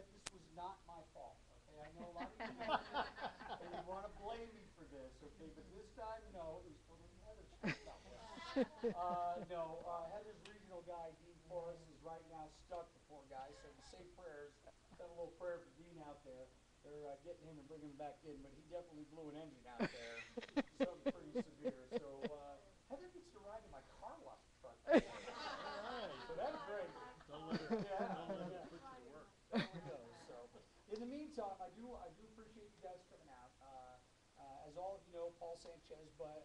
that this was not my fault. Okay, I know a lot of you and you want to blame me for this. Okay, but this time, no, it was totally Heather's fault. No, Heather's regional guy, Dean Forrest, is right now stuck, the poor guy. So to say prayers, done a little prayer for Dean out there. They're getting him and bringing him back in, but he definitely blew an engine out there. Something pretty severe. So Heather needs to ride in my car wash truck. So that's great. Don't let her, don't let her put you to work. There we go. So, in the meantime, I do appreciate you guys coming out. As all of you know, Paul Sanchez, but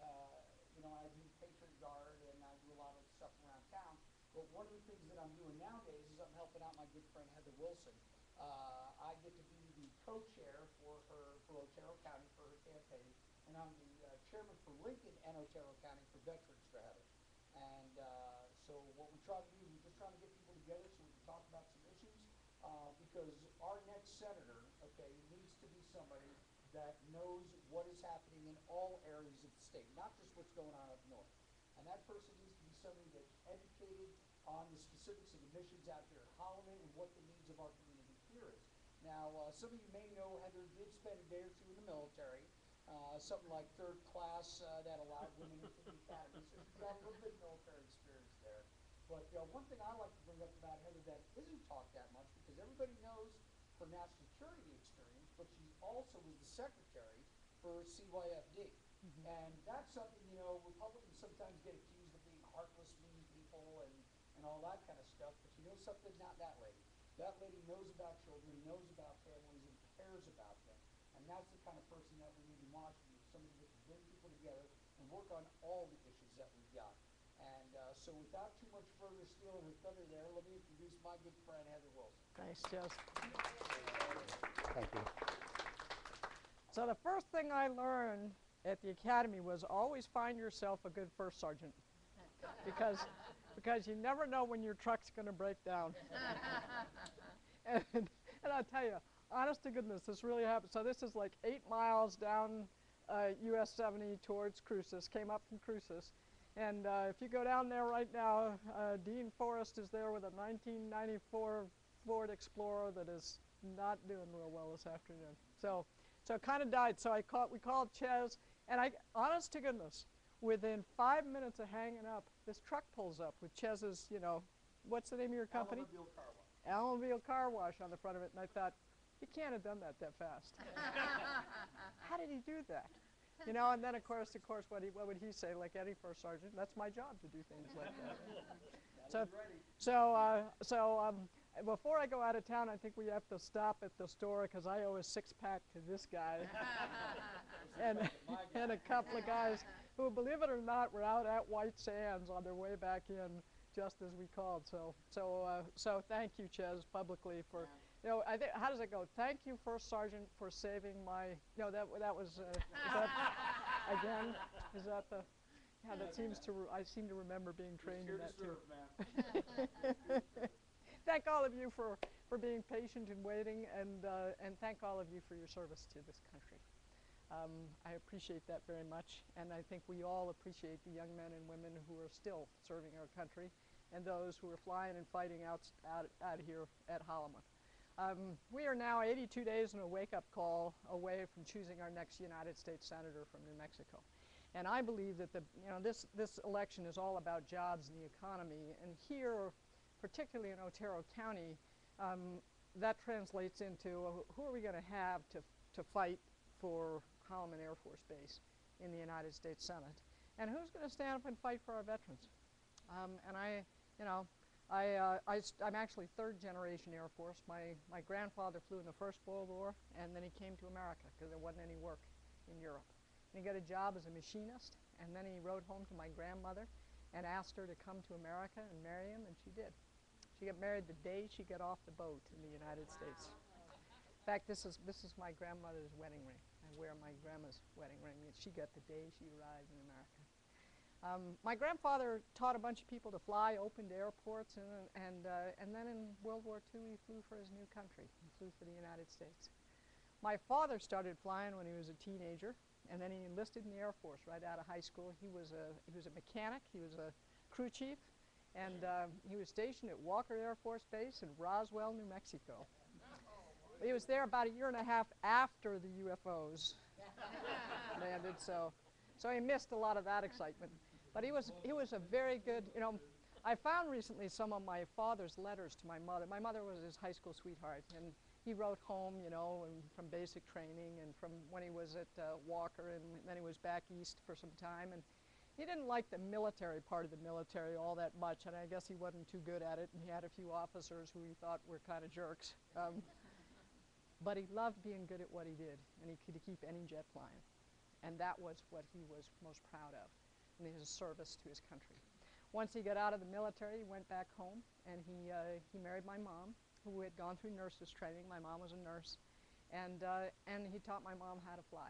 you know, I do Patriot Guard and I do a lot of stuff around town. But one of the things that I'm doing nowadays is I'm helping out my good friend Heather Wilson. I get to be the co-chair for Otero County for her campaign, and I'm the chairman for Lincoln and Otero County for Veterans for Heather. And so what we're trying to do is we're just trying to get people together so we can talk about some issues. Because our next senator, okay, needs to be somebody that knows what is happening in all areas of the state, not just what's going on up north. And that person needs to be somebody that's educated on the specifics of the missions out there at Holloman and what the needs of our community here is. Now, some of you may know Heather did spend a day or two in the military, something like third class that allowed women into the academy. So she's got a little bit of military experience there. But one thing I like to bring up about Heather that isn't talked that much, because everybody knows her national security experience, but she also was the secretary for CYFD. And that's something, you know, Republicans sometimes get accused of being heartless, mean people and all that kind of stuff. But you know something? Not that lady. That lady knows about children, knows about families, and cares about them. And that's the kind of person that we need in Washington, somebody that can bring people together and work on all the issues that we've got. And so without too much further stealing her thunder there, let me introduce my good friend, Heather Wilson. Thanks, Jess. Thank you. So the first thing I learned at the academy was always find yourself a good first sergeant, because you never know when your truck's going to break down. and I'll tell you, honest to goodness, this really happened. So this is like 8 miles down US 70 towards Cruces, came up from Cruces. And if you go down there right now, Dean Forrest is there with a 1994 Ford Explorer that is not doing real well this afternoon. So it kind of died. So we called Ches, and honest to goodness, within 5 minutes of hanging up, this truck pulls up with Ches's, you know, what's the name of your company? Allenville Car Wash. Allenville Car Wash on the front of it, and I thought, he can't have done that fast. How did he do that? You know, and then of course, what would he say? Like any first sergeant, that's my job to do things like that. So before I go out of town, I think we have to stop at the store because I owe a 6-pack to this guy and a couple of guys who, believe it or not, were out at White Sands on their way back in just as we called. So thank you, Ches, publicly for. You know, how does it go? Thank you, First Sergeant, for saving my. No, that was. Is that, again, is that the? Yeah, that seems to. I seem to remember being trained in that too. Thank all of you for being patient and waiting, and thank all of you for your service to this country. I appreciate that very much, and I think we all appreciate the young men and women who are still serving our country, and those who are flying and fighting out here at Holloman. We are now 82 days and a wake-up call away from choosing our next United States Senator from New Mexico. And I believe that this election is all about jobs and the economy. And here, particularly in Otero County, that translates into who are we going to have to fight for Holloman Air Force Base in the United States Senate? And who's going to stand up and fight for our veterans? I'm actually third-generation Air Force. My grandfather flew in the First World War, and then he came to America because there wasn't any work in Europe. And he got a job as a machinist, and then he wrote home to my grandmother and asked her to come to America and marry him, and she did. She got married the day she got off the boat in the United States. In fact, this is my grandmother's wedding ring. I wear my grandma's wedding ring. She got the day she arrived in America. My grandfather taught a bunch of people to fly, opened airports, and then in World War II he flew for his new country. He flew for the United States. My father started flying when he was a teenager, and then he enlisted in the Air Force right out of high school. He was a mechanic. He was a crew chief, and he was stationed at Walker Air Force Base in Roswell, New Mexico. He was there about a year and a half after the UFOs landed, so he missed a lot of that excitement. But he was a very good, I found recently some of my father's letters to my mother. My mother was his high school sweetheart, and he wrote home, and from basic training and from when he was at Walker, and then he was back east for some time. And he didn't like the military part of the military all that much, and I guess he wasn't too good at it, and he had a few officers who he thought were kind of jerks. But he loved being good at what he did, and he could keep any jet flying. And that was what he was most proud of, in his service to his country. Once he got out of the military, he went back home, and he married my mom, who had gone through nurses training. My mom was a nurse, and he taught my mom how to fly.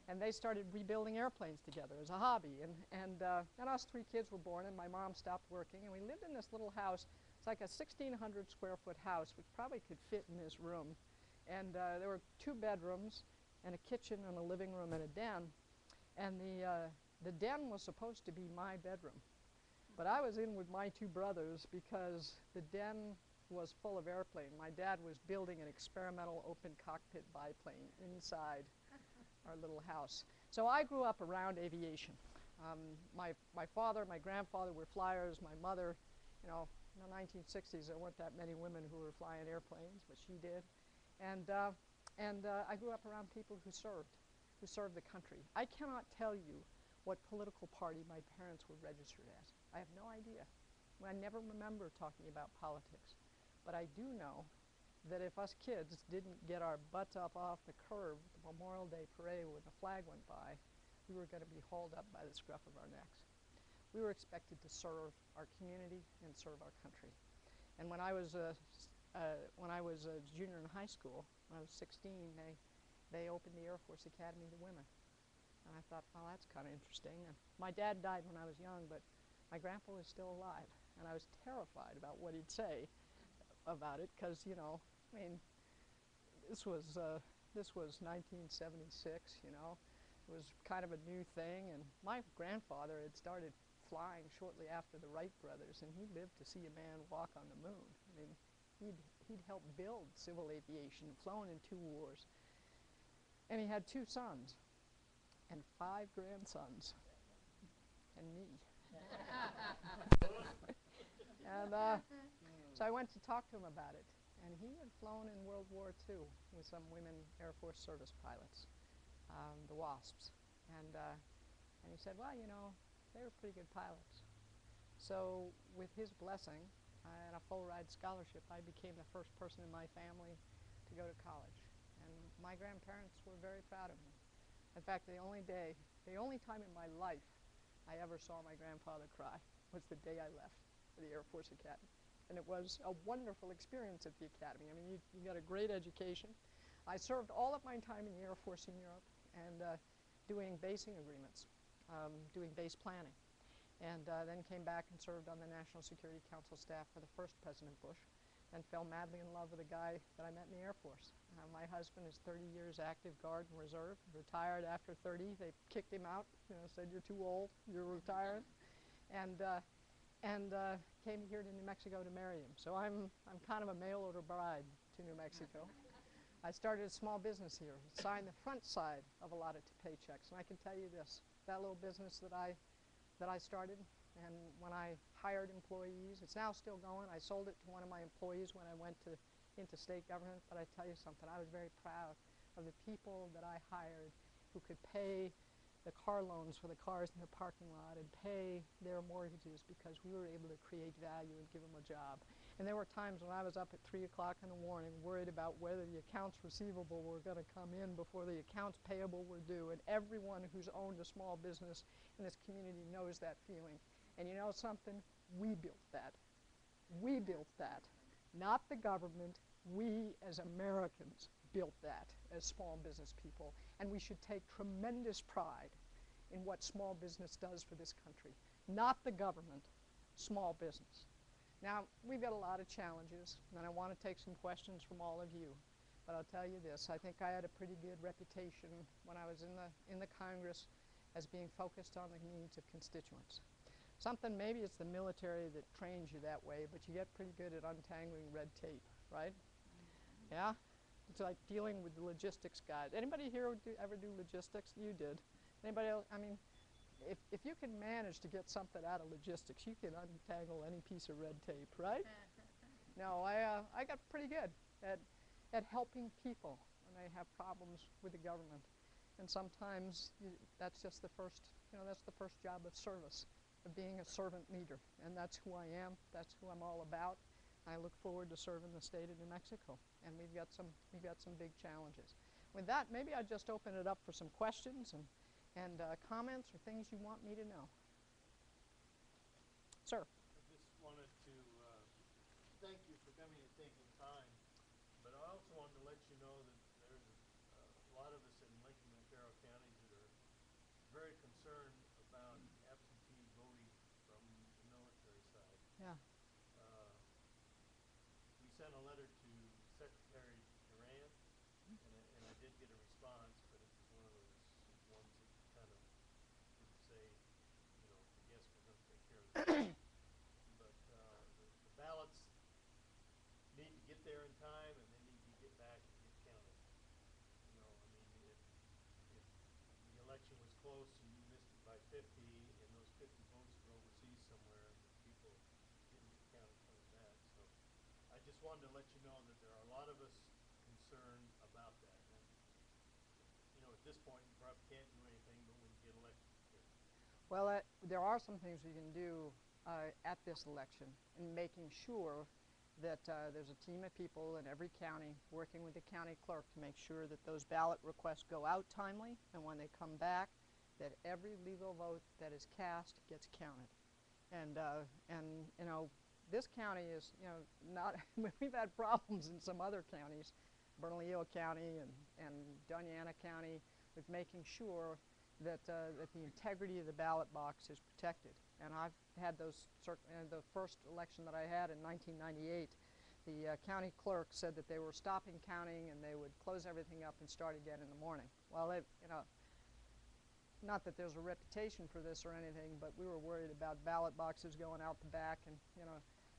And they started rebuilding airplanes together as a hobby. And us 3 kids were born, and my mom stopped working, and we lived in this little house. It's like a 1,600 square foot house, which probably could fit in this room. And there were 2 bedrooms and a kitchen and a living room and a den. And the den was supposed to be my bedroom. But I was in with my 2 brothers because the den was full of airplane. My dad was building an experimental open cockpit biplane inside our little house. So I grew up around aviation. My father, my grandfather were flyers. My mother, in the 1960s, there weren't that many women who were flying airplanes, but she did. And I grew up around people who served the country. I cannot tell you what political party my parents were registered as. I have no idea. I never remember talking about politics. But I do know that if us kids didn't get our butts up off the curb at the Memorial Day parade when the flag went by, we were going to be hauled up by the scruff of our necks. We were expected to serve our community and serve our country. And when I was a junior in high school, when I was 16, they opened the Air Force Academy to women. And I thought, well, that's kind of interesting. And my dad died when I was young, but my grandpa was still alive. And I was terrified about what he'd say about it, because, this was 1976, It was kind of a new thing. And my grandfather had started flying shortly after the Wright brothers, and he lived to see a man walk on the moon. He'd helped build civil aviation, flown in 2 wars. And he had 2 sons and 5 grandsons, and me. And so I went to talk to him about it. And he had flown in World War II with some women Air Force service pilots, the WASPs. And he said, well, they were pretty good pilots. So with his blessing and a full ride scholarship, I became the first person in my family to go to college. And my grandparents were very proud of me. In fact, the only time in my life I ever saw my grandfather cry was the day I left for the Air Force Academy. And it was a wonderful experience at the Academy. You got a great education. I served all of my time in the Air Force in Europe and doing basing agreements, doing base planning. And then came back and served on the National Security Council staff for the first President Bush, and fell madly in love with a guy that I met in the Air Force. My husband is 30 years active guard and reserve, retired after 30. They kicked him out, said, you're too old, you're retired. And came here to New Mexico to marry him. So I'm kind of a mail order bride to New Mexico. I started a small business here, signed the front side of a lot of paychecks. And I can tell you this, that little business that I started, and when I hired employees, it's now still going. I sold it to one of my employees when I went into state government, but I tell you something, I was very proud of the people that I hired who could pay the car loans for the cars in the parking lot and pay their mortgages because we were able to create value and give them a job. And there were times when I was up at 3 o'clock in the morning worried about whether the accounts receivable were going to come in before the accounts payable were due. And everyone who's owned a small business in this community knows that feeling. And you know something? We built that. We built that. Not the government. We as Americans built that as small business people. And we should take tremendous pride in what small business does for this country. Not the government, small business. Now, we've got a lot of challenges, and I want to take some questions from all of you. But I'll tell you this, I think I had a pretty good reputation when I was in the Congress as being focused on the needs of constituents. Maybe it's the military that trains you that way, but you get pretty good at untangling red tape, right? Yeah? It's like dealing with the logistics guys. Anybody here ever do logistics? You did. Anybody else? I mean, if you can manage to get something out of logistics, you can untangle any piece of red tape, right? No, I got pretty good at helping people when they have problems with the government. And sometimes that's just the first, that's the first job of service, of being a servant leader. And that's who I am. That's who I'm all about. I look forward to serving the state of New Mexico. And we've got some big challenges. With that, maybe I'll just open it up for some questions and comments or things you want me to know. Sir. I just wanted to thank you for coming and taking time, but I also wanted to let you know that there's a lot of us in Lincoln and Otero counties that are very concerned about absentee voting from the military side. Yeah. We sent a letter to Secretary Duran, and I did get a response, but it was one of those ones that kind of didn't say, yes, we're going to take care of this. But the ballots need to get there in time, and they need to get back and get counted. If the election was close and you missed it by 50, and those 50 votes were overseas somewhere, and people didn't get counted coming back. So I just wanted to let you know that there are a lot of us concerned about that. And, at this point, you probably can't do anything, but when you get elected, you can. Well, there are some things we can do at this election in making sure that there's a team of people in every county working with the county clerk to make sure that those ballot requests go out timely, and when they come back, that every legal vote that is cast gets counted. And this county is, not, we've had problems in some other counties, Bernalillo County and Doñana County, with making sure that the integrity of the ballot box is protected. And I've had those, the first election that I had in 1998, the county clerk said that they were stopping counting and they would close everything up and start again in the morning. Well, not that there's a reputation for this or anything, but we were worried about ballot boxes going out the back, and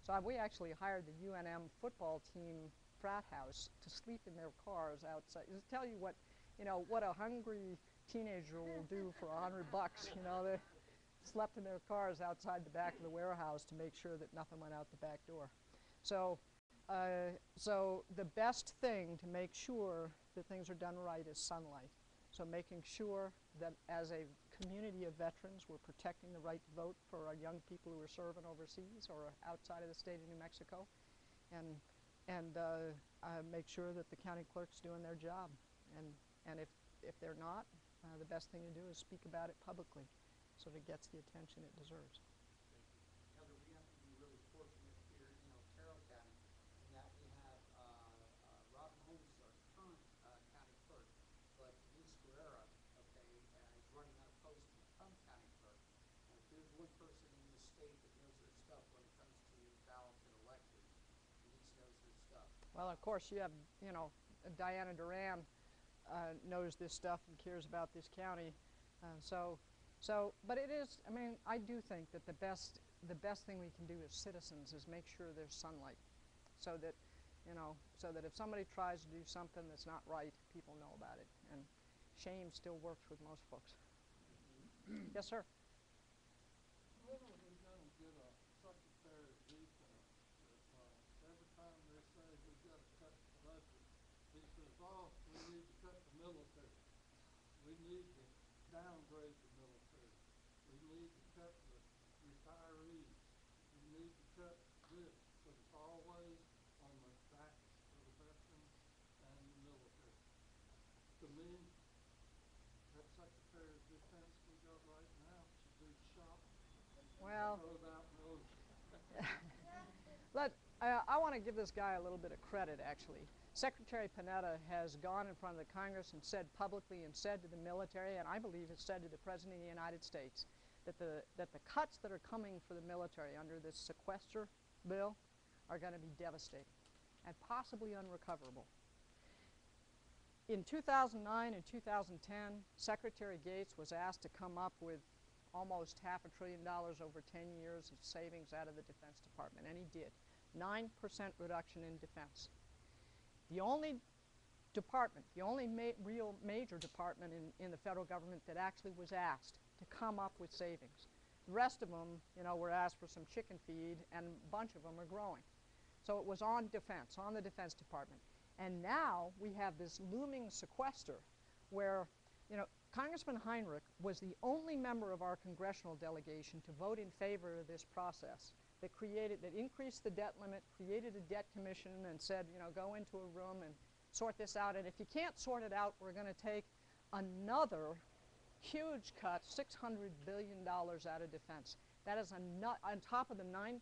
so we actually hired the UNM football team frat house to sleep in their cars outside. Just tell you what a hungry teenager will do for $100. They slept in their cars outside the back of the warehouse to make sure that nothing went out the back door. So the best thing to make sure that things are done right is sunlight. So making sure that as a community of veterans, we're protecting the right to vote for our young people who are serving overseas or outside of the state of New Mexico, and make sure that the county clerk's doing their job. And if they're not, the best thing to do is speak about it publicly so that it gets the attention it deserves. Elder, we happen to be really fortunate here in Otero County in that we have Robin Holmes is our current county clerk, but Denise Guerrera, is running unopposed to become county clerk. And if there's one person in the state that knows their stuff when it comes to ballots and elections, Denise knows her stuff. Well, of course, you have, Diana Duran knows this stuff and cares about this county. But it is, I do think that the best thing we can do as citizens is make sure there's sunlight, so that if somebody tries to do something that's not right, people know about it. And shame still works with most folks. Yes, sir. When are we going to get a Secretary of Defense that every time they say we've got to cut the budget, he says, oh, we need to cut the military. We need to downgrade the military. We need to cut the retirees. We need to cut this. But it's always on the backs of the veterans and the military. To me, that Secretary of Defense we got right now should do shopping. Well, Throw it out in the ocean. I want to give this guy a little bit of credit, actually. Secretary Panetta has gone in front of the Congress and said publicly and said to the military, and I believe has said to the President of the United States, that the cuts that are coming for the military under this sequester bill are going to be devastating and possibly unrecoverable. In 2009 and 2010, Secretary Gates was asked to come up with almost $500 billion over 10 years of savings out of the Defense Department, and he did. 9% reduction in defense. The only department, the only real major department in the federal government that actually was asked to come up with savings. The rest of them, you know, were asked for some chicken feed, and a bunch of them are growing. So it was on defense, on the Defense Department. And now we have this looming sequester where, you know, Congressman Heinrich was the only member of our congressional delegation to vote in favor of this process that increased the debt limit, created a debt commission, and said, you know, go into a room and sort this out. And if you can't sort it out, we're going to take another huge cut, $600 billion out of defense. That is on top of the 9%,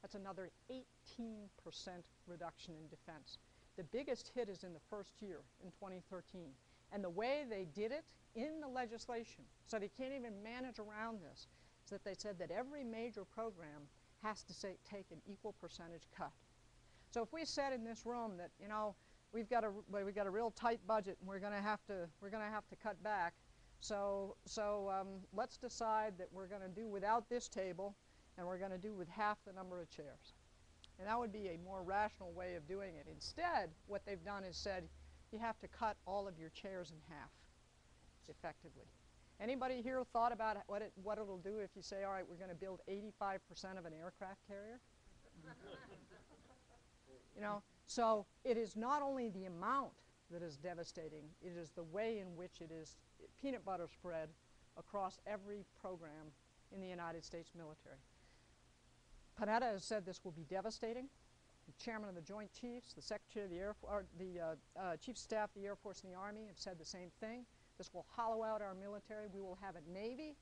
that's another 18% reduction in defense. The biggest hit is in the first year, in 2013. And the way they did it in the legislation, so they can't even manage around this, is that they said that every major program has to take an equal percentage cut. So if we said in this room that, you know, we've got a real tight budget and we're going to have to cut back, so let's decide that we're going to do without this table and we're going to do with half the number of chairs. And that would be a more rational way of doing it. Instead, what they've done is said, you have to cut all of your chairs in half, effectively. Anybody here thought about what it'll do if you say, all right, we're going to build 85% of an aircraft carrier? You know, so it is not only the amount that is devastating, it is the way in which it is peanut butter spread across every program in the United States military. Panetta has said this will be devastating. The chairman of the Joint Chiefs, the Secretary of the Air Force, Chief of Staff of the Air Force and the Army have said the same thing. This will hollow out our military. We will have a Navy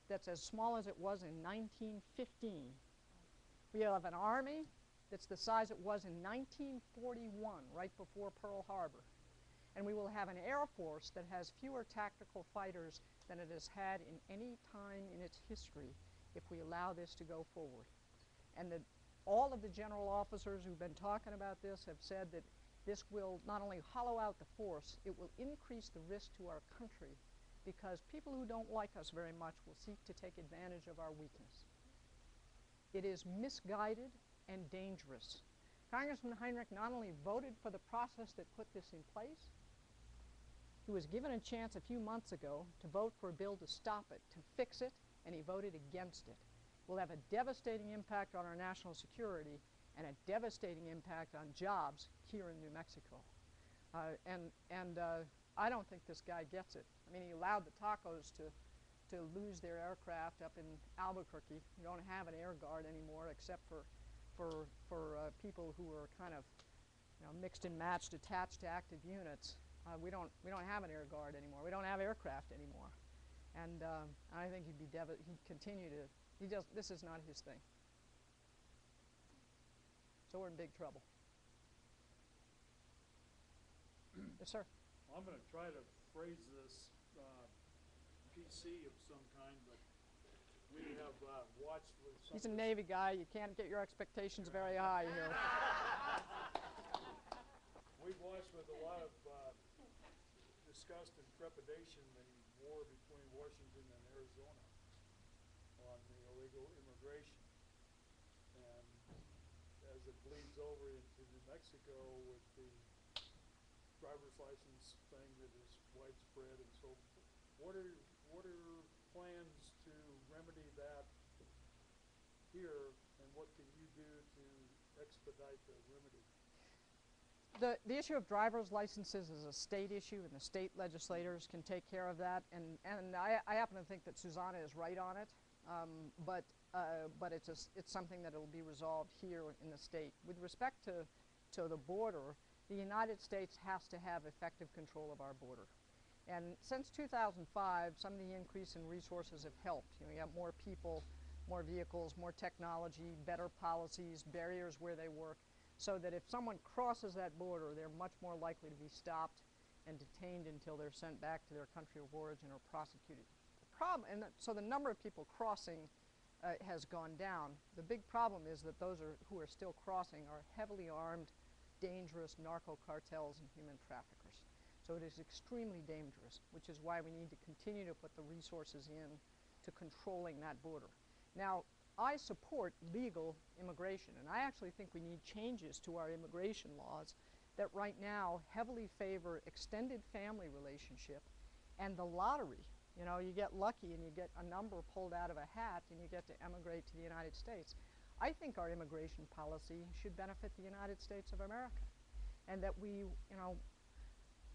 that's as small as it was in 1915. We have an Army that's the size it was in 1941, right before Pearl Harbor. And we will have an Air Force that has fewer tactical fighters than it has had in any time in its history if we allow this to go forward. And all of the general officers who've been talking about this have said that this will not only hollow out the force, it will increase the risk to our country because people who don't like us very much will seek to take advantage of our weakness. It is misguided and dangerous. Congressman Heinrich not only voted for the process that put this in place, he was given a chance a few months ago to vote for a bill to stop it, to fix it, and he voted against it. Will have a devastating impact on our national security and a devastating impact on jobs here in New Mexico. I don't think this guy gets it. I mean, he allowed the Tacos to lose their aircraft up in Albuquerque. We don't have an air guard anymore except for people who are kind of, you know, mixed and matched, attached to active units. We don't have an air guard anymore. We don't have aircraft anymore. And I think he'd continue to. This is not his thing. So we're in big trouble. Yes, sir. Well, I'm going to try to phrase this PC of some kind, but we have watched with some. He's a Navy guy. You can't get your expectations very high here. We've watched with a lot of disgust and trepidation the war between Washington and Arizona on the illegal immigration. And as it bleeds over into New Mexico with the driver's license thing that is widespread and so forth, what are plans to remedy that here, and what can you do to expedite the remedy? The issue of driver's licenses is a state issue, and the state legislators can take care of that. And I happen to think that Susanna is right on it, but it's something that will be resolved here in the state. With respect to the border, the United States has to have effective control of our border. And since 2005, some of the increase in resources have helped. You know, we have more people, more vehicles, more technology, better policies, barriers where they work, so that if someone crosses that border, they're much more likely to be stopped and detained until they're sent back to their country of origin or prosecuted. The problem, so the number of people crossing has gone down. The big problem is that those who are still crossing are heavily armed, dangerous narco cartels and human traffickers. So it is extremely dangerous, which is why we need to continue to put the resources in to controlling that border. Now, I support legal immigration, and I actually think we need changes to our immigration laws that right now heavily favor extended family relationship and the lottery. You know, you get lucky and you get a number pulled out of a hat and you get to emigrate to the United States. I think our immigration policy should benefit the United States of America, and that we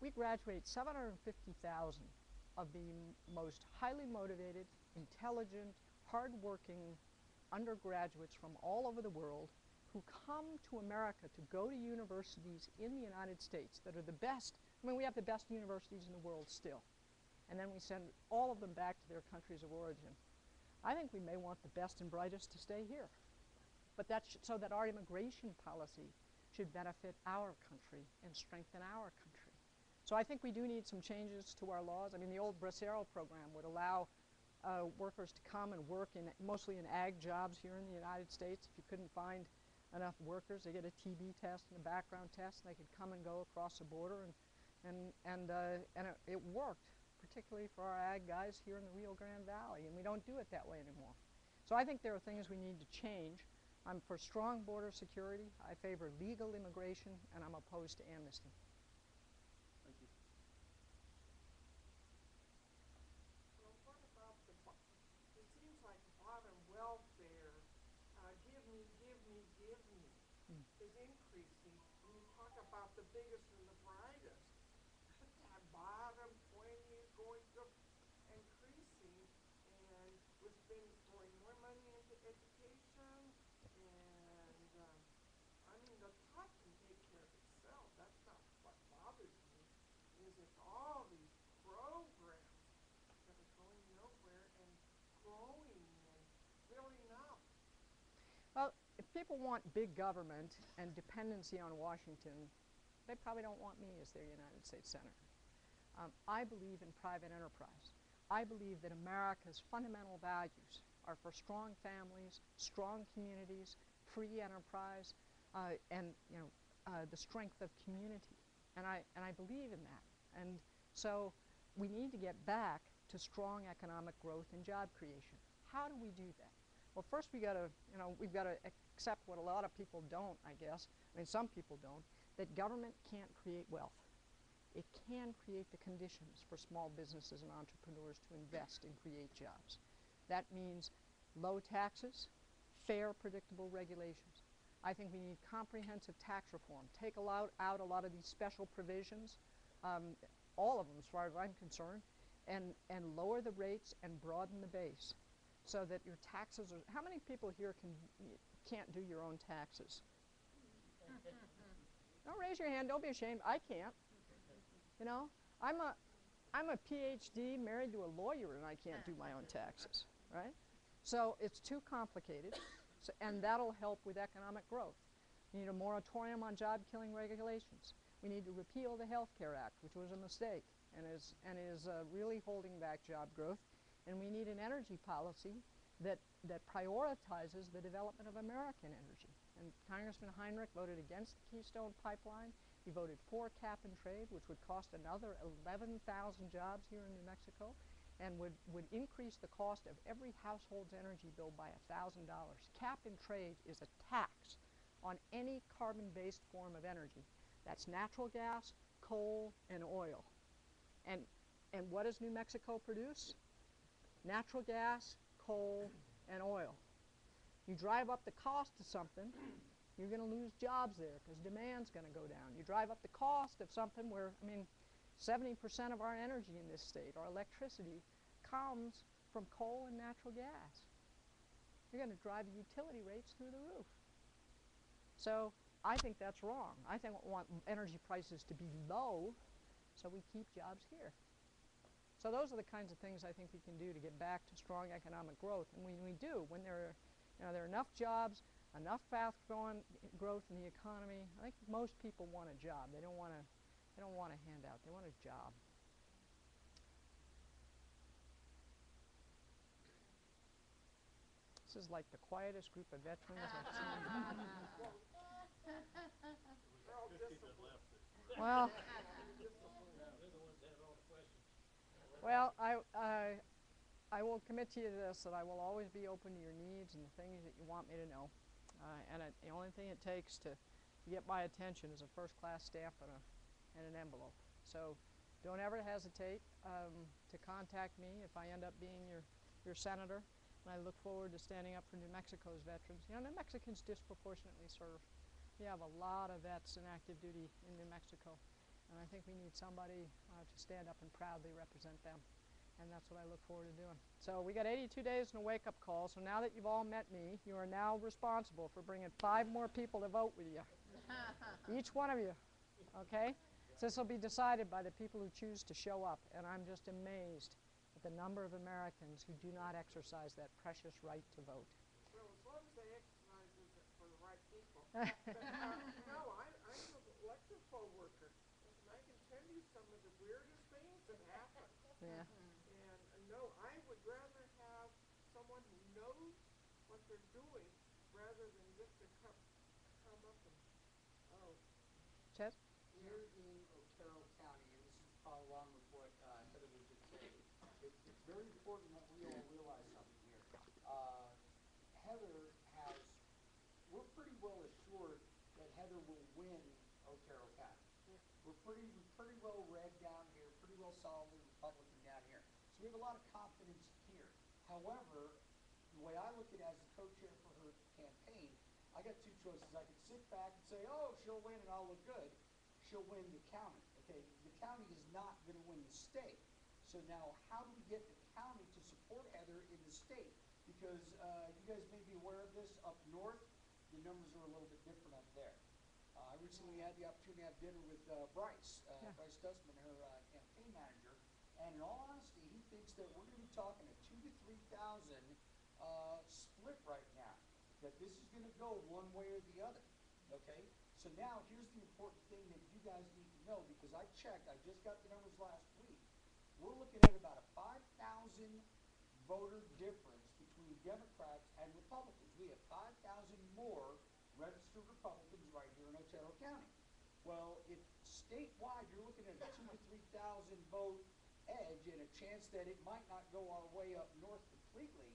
graduate 750,000 of the most highly motivated, intelligent, hardworking undergraduates from all over the world who come to America to go to universities in the United States that are the best. I mean, we have the best universities in the world still. And then we send all of them back to their countries of origin. I think we may want the best and brightest to stay here. But that's so that our immigration policy should benefit our country and strengthen our country. So I think we do need some changes to our laws. I mean, the old Bracero program would allow workers to come and work mostly in ag jobs here in the United States. If you couldn't find enough workers, they get a TB test and a background test, and they could come and go across the border, and it worked, particularly for our ag guys here in the Rio Grande Valley, and we don't do it that way anymore. So I think there are things we need to change. I'm for strong border security. I favor legal immigration, and I'm opposed to amnesty. Thank you. Well, what about it seems like bottom welfare, give me, is increasing. When you talk about the biggest and the brightest, that bottom 20 is going to increasing, and we're spending throwing more money into education, and I mean, the top can take care of itself. That's not what bothers me, is it's all these programs that are going nowhere and growing and filling up. Well, if people want big government and dependency on Washington, they probably don't want me as their United States Senator. I believe in private enterprise. I believe that America's fundamental values are for strong families, strong communities, free enterprise, and the strength of community. And I believe in that. And so we need to get back to strong economic growth and job creation. How do we do that? Well, first we've got to accept what a lot of people don't, I guess. I mean, some people don't, that government can't create wealth. It can create the conditions for small businesses and entrepreneurs to invest and create jobs. That means low taxes, fair, predictable regulations. I think we need comprehensive tax reform. Take out a lot of these special provisions, all of them as far as I'm concerned, and lower the rates and broaden the base so that your taxes are... How many people here can't do your own taxes? Don't raise your hand. Don't be ashamed. I can't. You know, I'm a PhD married to a lawyer, and I can't do my own taxes, right? So it's too complicated, and that'll help with economic growth. We need a moratorium on job-killing regulations. We need to repeal the Health Care Act, which was a mistake and is really holding back job growth. And we need an energy policy that prioritizes the development of American energy. And Congressman Heinrich voted against the Keystone Pipeline. He voted for cap and trade, which would cost another 11,000 jobs here in New Mexico and would increase the cost of every household's energy bill by $1,000. Cap and trade is a tax on any carbon-based form of energy. That's natural gas, coal, and oil. And what does New Mexico produce? Natural gas, coal, and oil. You drive up the cost of something, you're going to lose jobs there because demand's going to go down. You drive up the cost of something where, I mean, 70% of our energy in this state, our electricity, comes from coal and natural gas. You're going to drive the utility rates through the roof. So I think that's wrong. I think we want energy prices to be low so we keep jobs here. So those are the kinds of things I think we can do to get back to strong economic growth. And when we do, when there are enough jobs, enough fast-growing growth in the economy, I think most people want a job. They don't want a handout. They want a job. This is like the quietest group of veterans I've seen. They're all 50 that disciplined. left it. Well, They're the ones that had all the questions. well, I will commit to you this, that I will always be open to your needs and the things that you want me to know. The only thing it takes to to get my attention is a first-class stamp and an envelope. So don't ever hesitate to contact me if I end up being your senator. And I look forward to standing up for New Mexico's veterans. You know, New Mexicans disproportionately serve. We have a lot of vets in active duty in New Mexico. And I think we need somebody to stand up and proudly represent them. And that's what I look forward to doing. So we got 82 days and a wake-up call. So now that you've all met me, you are now responsible for bringing 5 more people to vote with you. Each one of you, okay? So this will be decided by the people who choose to show up. And I'm just amazed at the number of Americans who do not exercise that precious right to vote. Well, as long as they exercise it for the right people. But, no, I'm an elected poll worker, and I can tell you some of the weirdest things that happen. Yeah. And no, I would rather have someone who knows what they're doing rather than just to come up and, oh, Chez? Here in Otero County, and this is probably along with what Heather was just saying, it's very important that we all realize something here. Heather has, we're pretty well assured that Heather will win Otero County. We're pretty well red down here, pretty well solidly Republican down here. So we have a lot of confidence here. However, the way I look at it as the co-chair for her campaign, I got 2 choices. I could sit back and say, oh, she'll win and I'll look good. She'll win the county. Okay, the county is not going to win the state. So now, how do we get the county to support Heather in the state? Because you guys may be aware of this, up north, the numbers are a little bit different up there. I recently had the opportunity to have dinner with Bryce Dussman, her campaign manager, and in all honesty, he thinks that we're going to be talking a 2,000 to 3,000 split right now, that this is going to go one way or the other, okay? So now, here's the important thing that you guys need to know, because I checked, I just got the numbers last week. We're looking at about a 5,000 voter difference between Democrats and Republicans. We have 5,000 more registered Republicans right here in Otero County. Well, if statewide you're looking at a 2,000 to 3,000 vote edge and a chance that it might not go our way up north completely,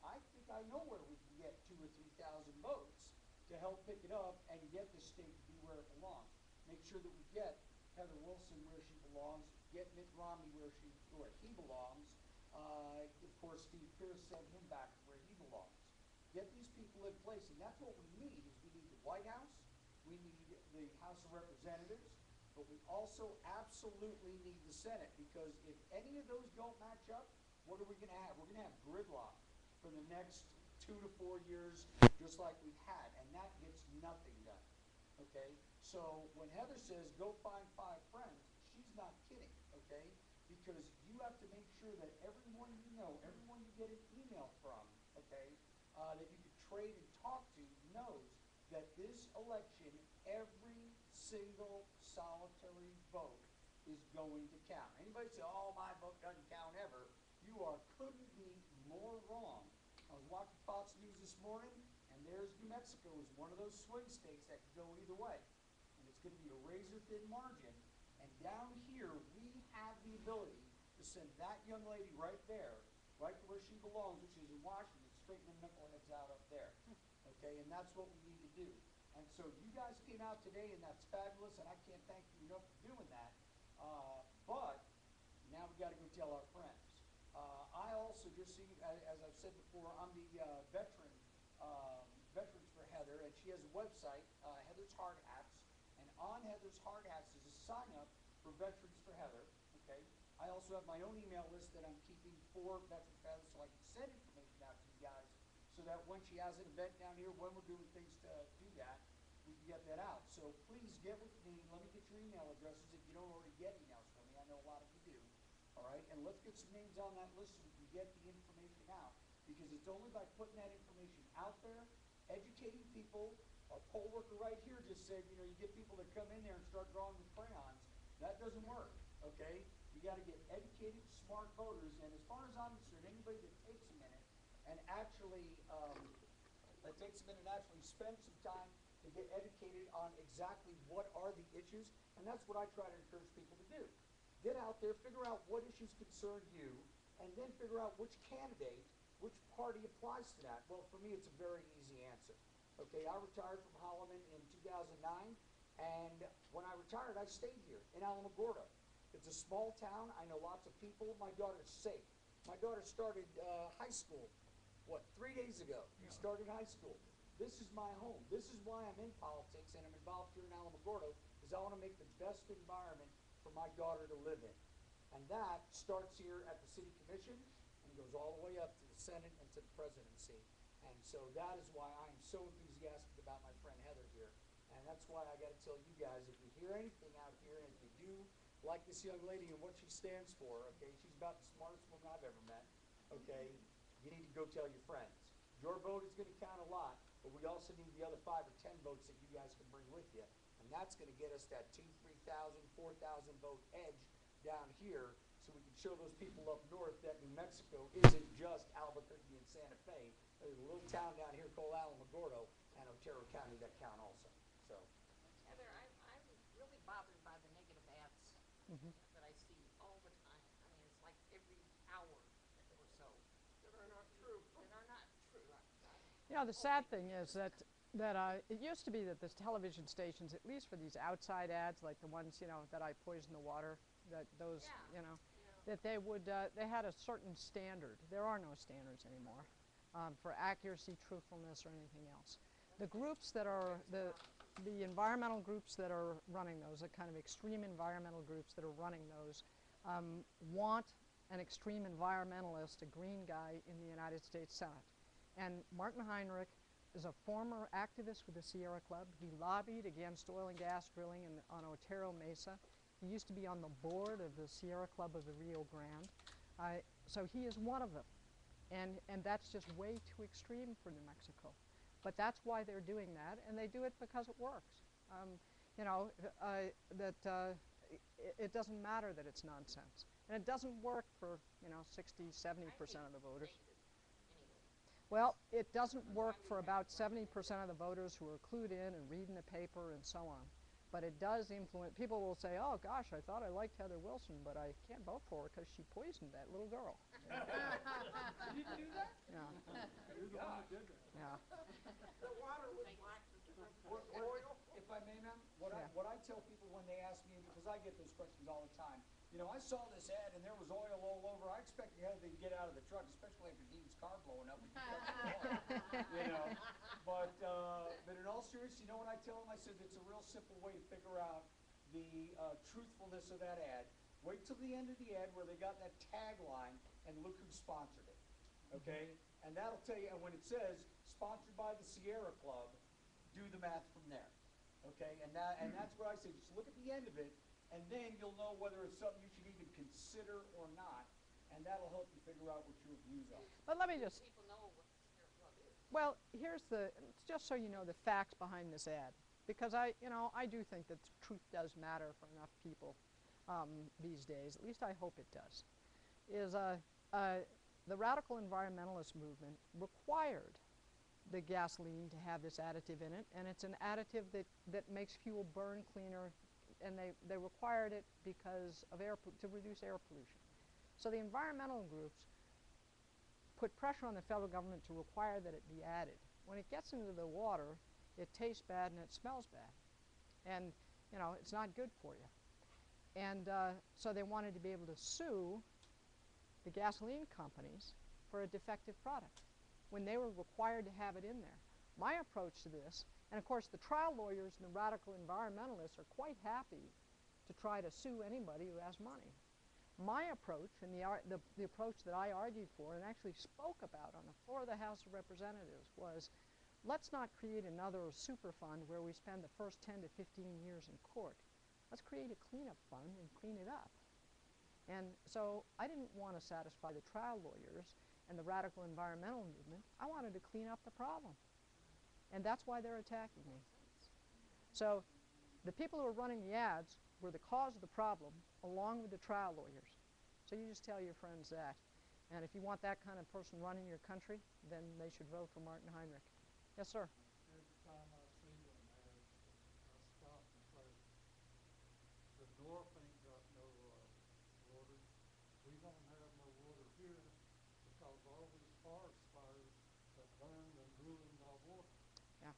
I think I know where we can get 2,000 or 3,000 votes to help pick it up and get the state to be where it belongs. Make sure that we get Heather Wilson where she belongs, get Mitt Romney where he belongs. Of course, Steve Pierce sent him back to where he belongs. Get these people in place, and that's what we need. Is we need the White House, we need the House of Representatives, but we also absolutely need the Senate, because if any of those don't match up, what are we going to have? We're going to have gridlock for the next 2 to 4 years, just like we've had, and that gets nothing done, okay? So when Heather says, go find 5 friends, she's not kidding, okay? Because you have to make sure that everyone you know, everyone you get an email from, okay, that you can trade and talk to, knows that this election, every single solitary vote is going to count. Anybody say, oh, my vote doesn't count ever, you couldn't be more wrong. I was watching Fox News this morning, and there's New Mexico is one of those swing states that can go either way. And it's going to be a razor-thin margin. And down here, we have the ability to send that young lady right there, right to where she belongs, which is in Washington, straighten the knuckleheads out up there. Okay, and that's what we need to do. And so you guys came out today, and that's fabulous, and I can't thank you enough for doing that. But now we got to go tell our friends. I also just see, as I've said before, I'm the Veterans for Heather, and she has a website, Heather's Hard Hats, and on Heather's Hard Hats is a sign up for Veterans for Heather. Okay, I also have my own email list that I'm keeping for Veterans for Heather, so I can send information out to you guys, so that when she has an event down here, when we're doing things to do that, we can get that out. So please get with me. Let me get your email addresses if you don't already get emails from me. I know a lot of you do. All right, and let's get some names on that list so we can get the information out, because it's only by putting that information out there, educating people. Our poll worker right here just said, you know, you get people to come in there and start drawing with crayons. That doesn't work, okay? You got to get educated, smart voters, and as far as I'm concerned, anybody that takes a minute and actually spend some time to get educated on exactly what are the issues, and that's what I try to encourage people to do. Get out there, figure out what issues concern you, and then figure out which candidate, which party applies to that. Well, for me, it's a very easy answer. Okay, I retired from Holloman in 2009, and when I retired, I stayed here in Alamogordo. It's a small town. I know lots of people. My daughter's safe. My daughter started high school, 3 days ago? She started high school. This is my home. This is why I'm in politics and I'm involved here in Alamogordo, is I want to make the best environment for my daughter to live in. And that starts here at the City Commission and goes all the way up to the Senate and to the presidency. And so that is why I am so enthusiastic about my friend Heather here. And that's why I got to tell you guys, if you hear anything out here, and if you do like this young lady and what she stands for, okay, she's about the smartest woman I've ever met, okay, you need to go tell your friends. Your vote is going to count a lot, but we also need the other 5 or 10 votes that you guys can bring with you. And that's going to get us that 2,000, 3,000, 4,000 vote edge down here, so we can show those people up north that New Mexico isn't just Albuquerque and Santa Fe. There's a little town down here called Alamogordo and Otero County that count also. So. Heather, I'm really bothered by the negative ads that I see all the time. I mean, it's like every hour or so. That are not true. That are not true. You know, the sad thing is that it used to be that the television stations, at least for these outside ads, like the ones, you know, that I poison the water, that those, you know, that they would, they had a certain standard. There are no standards anymore for accuracy, truthfulness, or anything else. The groups that are, the environmental groups that are running those, the kind of extreme environmental groups that are running those, want an extreme environmentalist, a green guy, in the United States Senate. And Martin Heinrich is a former activist with the Sierra Club. He lobbied against oil and gas drilling on Otero Mesa. He used to be on the board of the Sierra Club of the Rio Grande. So he is one of them. And that's just way too extreme for New Mexico. But that's why they're doing that, and they do it because it works. You know, it doesn't matter that it's nonsense. And it doesn't work for, you know, 60, 70% of the voters. Well, it doesn't work for about 70% of the voters who are clued in and reading the paper and so on. But it does influence. People will say, oh gosh, I thought I liked Heather Wilson, but I can't vote for her because she poisoned that little girl. You didn't do that? Yeah. You're the one that did that. Yeah. The water was black because of the oil. If I may, ma'am, what I tell people when they ask me, because I get those questions all the time, you know, I saw this ad and there was oil all over. I expected Heather to get out of the truck, especially after Dean's car blowing up. You know, but in all seriousness, you know what I tell them? I said it's a real simple way to figure out the truthfulness of that ad. Wait till the end of the ad where they got that tagline and look who sponsored it. Okay, and that'll tell you. And when it says sponsored by the Sierra Club, do the math from there. Okay, and that's what I say. Just look at the end of it, and then you'll know whether it's something you should even consider or not, and that'll help you figure out what your views are. But let me just, People know what the Sierra Club is. well, here's just so you know the facts behind this ad. Because I do think that truth does matter for enough people these days. At least I hope it does. Is the radical environmentalist movement required the gasoline to have this additive in it, and it's an additive that makes fuel burn cleaner, and they required it because of to reduce air pollution. So the environmental groups put pressure on the federal government to require that it be added. When it gets into the water, it tastes bad and it smells bad, and you know it's not good for you. And so they wanted to be able to sue the gasoline companies for a defective product when they were required to have it in there. My approach to this, and of course the trial lawyers and the radical environmentalists are quite happy to try to sue anybody who has money. My approach, and the approach that I argued for and actually spoke about on the floor of the House of Representatives, was let's not create another super fund where we spend the first 10 to 15 years in court. Let's create a cleanup fund and clean it up. And so I didn't want to satisfy the trial lawyers and the radical environmental movement. I wanted to clean up the problem. And that's why they're attacking me. So the people who are running the ads were the cause of the problem, along with the trial lawyers. So you just tell your friends that. And if you want that kind of person running your country, then they should vote for Martin Heinrich. Yes, sir? Every time I see them ads, I stop and say, the north ain't got no water. We don't have no water here because all these forest fires have burned and ruined our water. Yeah.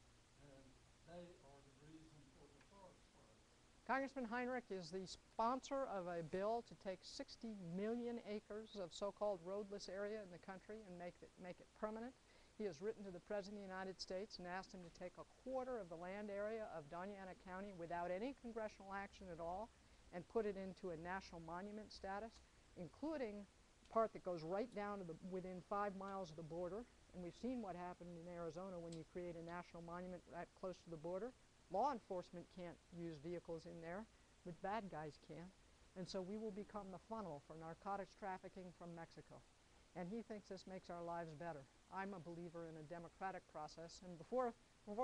they are the reason for the forest fires. Congressman Heinrich is the sponsor of a bill to take 60 million acres of so-called roadless area in the country and make it permanent. He has written to the President of the United States and asked him to take a quarter of the land area of Doña Ana County without any congressional action at all and put it into a national monument status, including part that goes right down to within 5 miles of the border. And we've seen what happened in Arizona when you create a national monument right close to the border. Law enforcement can't use vehicles in there, but bad guys can. And so we will become the funnel for narcotics trafficking from Mexico. And he thinks this makes our lives better. I'm a believer in a democratic process. And before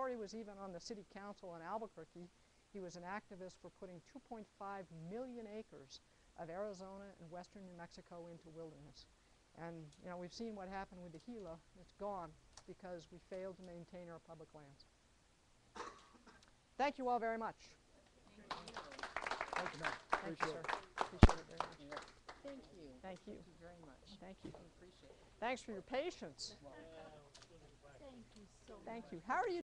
he was even on the city council in Albuquerque, he was an activist for putting 2.5 million acres of Arizona and western New Mexico into wilderness. And you know, we've seen what happened with the Gila. It's gone because we failed to maintain our public lands. Thank you all very much. Thank you, ma'am. Thank you, Appreciate sir. it. Appreciate it very much. Yeah. Thank you. Thank you. Thank you very much. Thank you. We appreciate it. Thanks for your patience. Yeah, we'll still get back. Thank you so much. Thank you. How are you